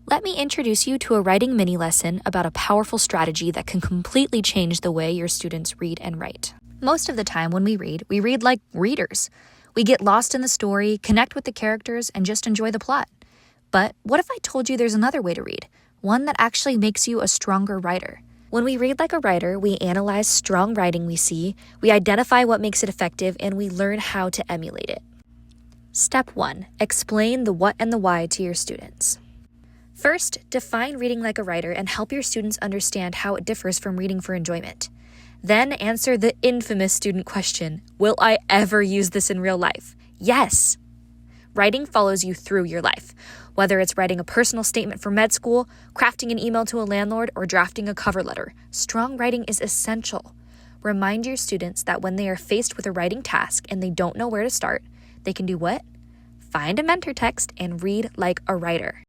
Let me introduce you to a writing mini lesson about a powerful strategy that can completely change the way your students read and write. Most of the time when we read like readers. We get lost in the story, connect with the characters, and just enjoy the plot. But what if I told you there's another way to read? One that actually makes you a stronger writer. When we read like a writer, we analyze strong writing we see, we identify what makes it effective, and we learn how to emulate it. Step 1. Explain the what and the why to your students. First, define reading like a writer and help your students understand how it differs from reading for enjoyment. Then answer the infamous student question, will I ever use this in real life? Yes! Writing follows you through your life. Whether it's writing a personal statement for med school, crafting an email to a landlord, or drafting a cover letter, strong writing is essential. Remind your students that when they are faced with a writing task and they don't know where to start, they can do what? Find a mentor text and read like a writer.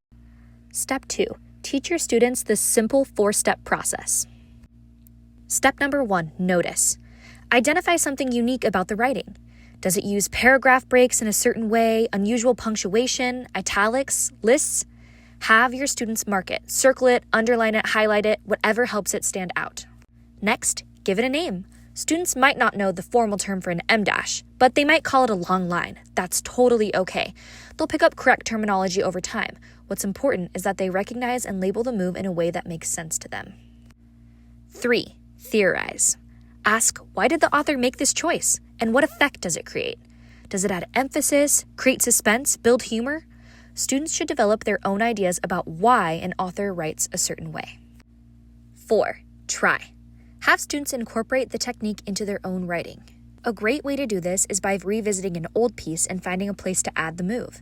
Step 2. Teach your students the simple 4-step process. Step number 1, notice. Identify something unique about the writing. Does it use paragraph breaks in a certain way, unusual punctuation, italics, lists? Have your students mark it, circle it, underline it, highlight it, whatever helps it stand out. Next, give it a name. Students might not know the formal term for an em dash, but they might call it a long line. That's totally okay. They'll pick up correct terminology over time. What's important is that they recognize and label the move in a way that makes sense to them. 3. Theorize. Ask, why did the author make this choice? And what effect does it create? Does it add emphasis, create suspense, build humor? Students should develop their own ideas about why an author writes a certain way. 4. Try. Have students incorporate the technique into their own writing. A great way to do this is by revisiting an old piece and finding a place to add the move.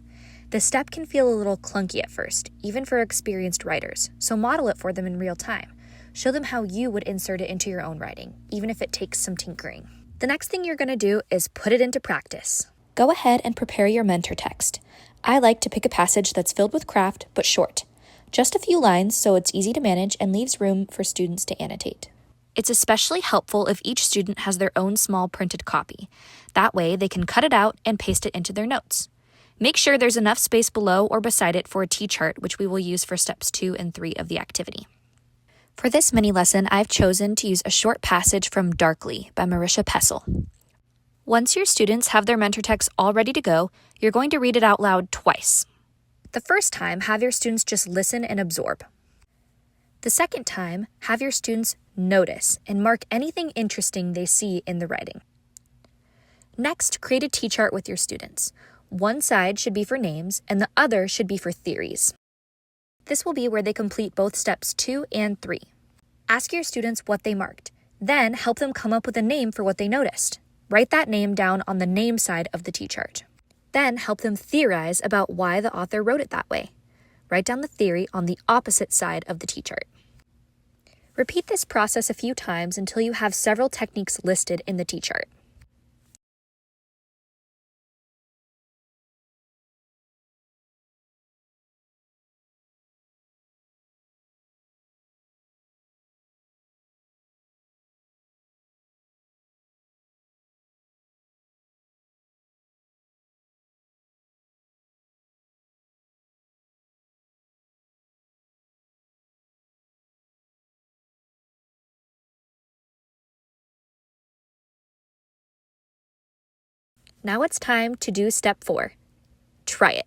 The step can feel a little clunky at first, even for experienced writers, so model it for them in real time. Show them how you would insert it into your own writing, even if it takes some tinkering. The next thing you're going to do is put it into practice. Go ahead and prepare your mentor text. I like to pick a passage that's filled with craft, but short. Just a few lines so it's easy to manage and leaves room for students to annotate. It's especially helpful if each student has their own small printed copy. That way they can cut it out and paste it into their notes. Make sure there's enough space below or beside it for a T-chart, which we will use for steps 2 and 3 of the activity. For this mini lesson, I've chosen to use a short passage from Darkly by Marisha Pessl. Once your students have their mentor text all ready to go, you're going to read it out loud twice. The first time, have your students just listen and absorb. The second time, have your students notice and mark anything interesting they see in the writing. Next, create a T-chart with your students. One side should be for names and the other should be for theories. This will be where they complete both steps 2 and 3. Ask your students what they marked. Then help them come up with a name for what they noticed. Write that name down on the name side of the T-chart. Then help them theorize about why the author wrote it that way. Write down the theory on the opposite side of the T-chart. Repeat this process a few times until you have several techniques listed in the T-chart. Now it's time to do step 4. Try it.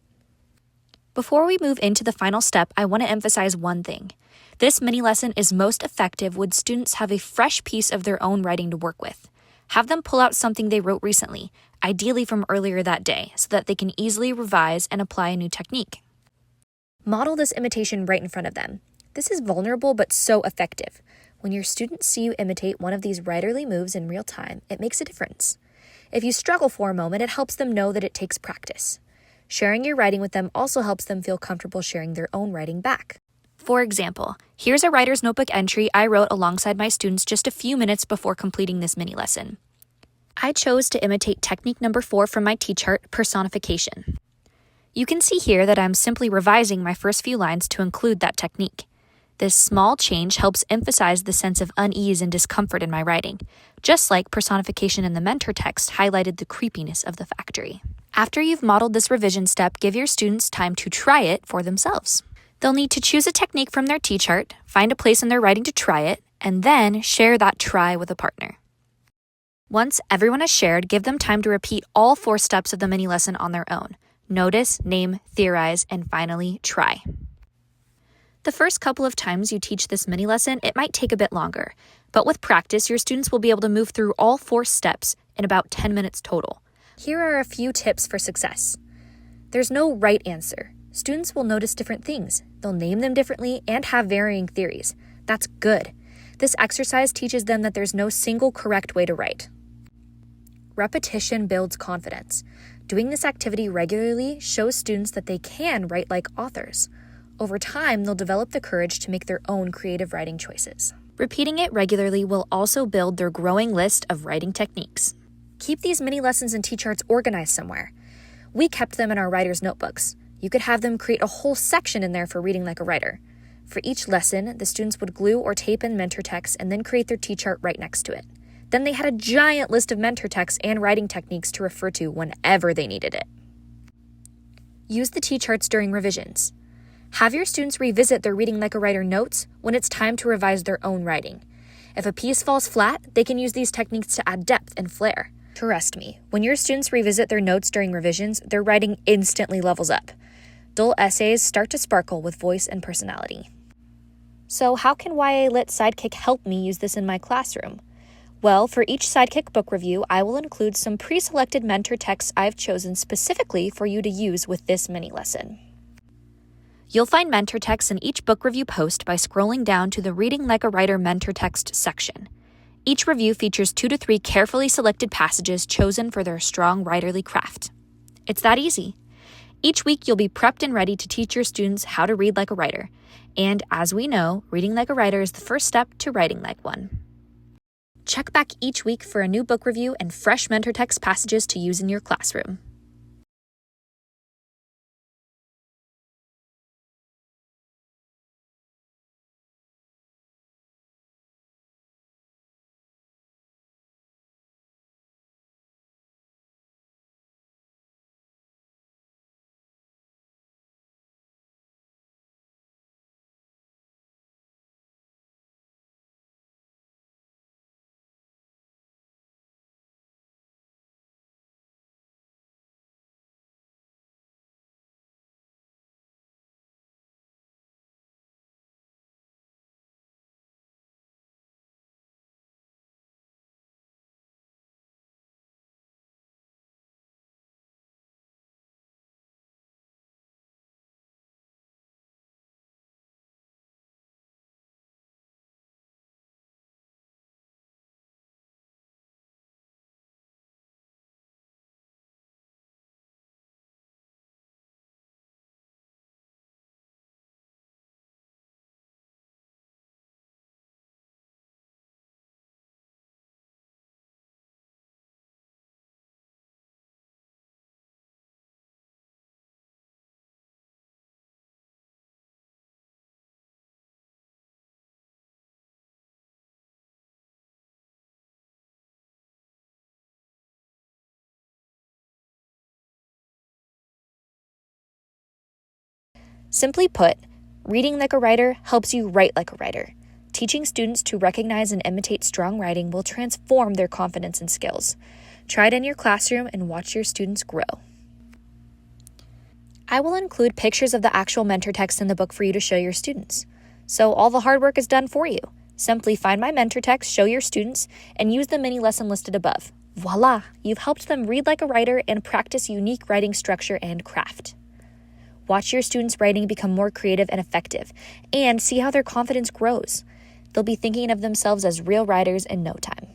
Before we move into the final step, I want to emphasize one thing. This mini lesson is most effective when students have a fresh piece of their own writing to work with. Have them pull out something they wrote recently, ideally from earlier that day, so that they can easily revise and apply a new technique. Model this imitation right in front of them. This is vulnerable but so effective. When your students see you imitate one of these writerly moves in real time, it makes a difference. If you struggle for a moment, it helps them know that it takes practice. Sharing your writing with them also helps them feel comfortable sharing their own writing back. For example, here's a writer's notebook entry I wrote alongside my students just a few minutes before completing this mini lesson. I chose to imitate technique number 4 from my T-chart, personification. You can see here that I'm simply revising my first few lines to include that technique. This small change helps emphasize the sense of unease and discomfort in my writing, just like personification in the mentor text highlighted the creepiness of the factory. After you've modeled this revision step, give your students time to try it for themselves. They'll need to choose a technique from their T-chart, find a place in their writing to try it, and then share that try with a partner. Once everyone has shared, give them time to repeat all 4 steps of the mini lesson on their own. Notice, name, theorize, and finally, try. The first couple of times you teach this mini lesson, it might take a bit longer, but with practice, your students will be able to move through all 4 steps in about 10 minutes total. Here are a few tips for success. There's no right answer. Students will notice different things. They'll name them differently and have varying theories. That's good. This exercise teaches them that there's no single correct way to write. Repetition builds confidence. Doing this activity regularly shows students that they can write like authors. Over time, they'll develop the courage to make their own creative writing choices. Repeating it regularly will also build their growing list of writing techniques. Keep these mini lessons and T-charts organized somewhere. We kept them in our writer's notebooks. You could have them create a whole section in there for reading like a writer. For each lesson, the students would glue or tape in mentor text and then create their T-chart right next to it. Then they had a giant list of mentor texts and writing techniques to refer to whenever they needed it. Use the T-charts during revisions. Have your students revisit their Reading Like a Writer notes when it's time to revise their own writing. If a piece falls flat, they can use these techniques to add depth and flair. Trust me, when your students revisit their notes during revisions, their writing instantly levels up. Dull essays start to sparkle with voice and personality. So how can YA Lit Sidekick help me use this in my classroom? Well, for each Sidekick book review, I will include some pre-selected mentor texts I've chosen specifically for you to use with this mini lesson. You'll find mentor texts in each book review post by scrolling down to the Reading Like a Writer mentor text section. Each review features 2 to 3 carefully selected passages chosen for their strong writerly craft. It's that easy. Each week, you'll be prepped and ready to teach your students how to read like a writer. And as we know, reading like a writer is the first step to writing like one. Check back each week for a new book review and fresh mentor text passages to use in your classroom. Simply put, reading like a writer helps you write like a writer. Teaching students to recognize and imitate strong writing will transform their confidence and skills. Try it in your classroom and watch your students grow. I will include pictures of the actual mentor text in the book for you to show your students. So all the hard work is done for you. Simply find my mentor text, show your students, and use the mini lesson listed above. Voila! You've helped them read like a writer and practice unique writing structure and craft. Watch your students' writing become more creative and effective, and see how their confidence grows. They'll be thinking of themselves as real writers in no time.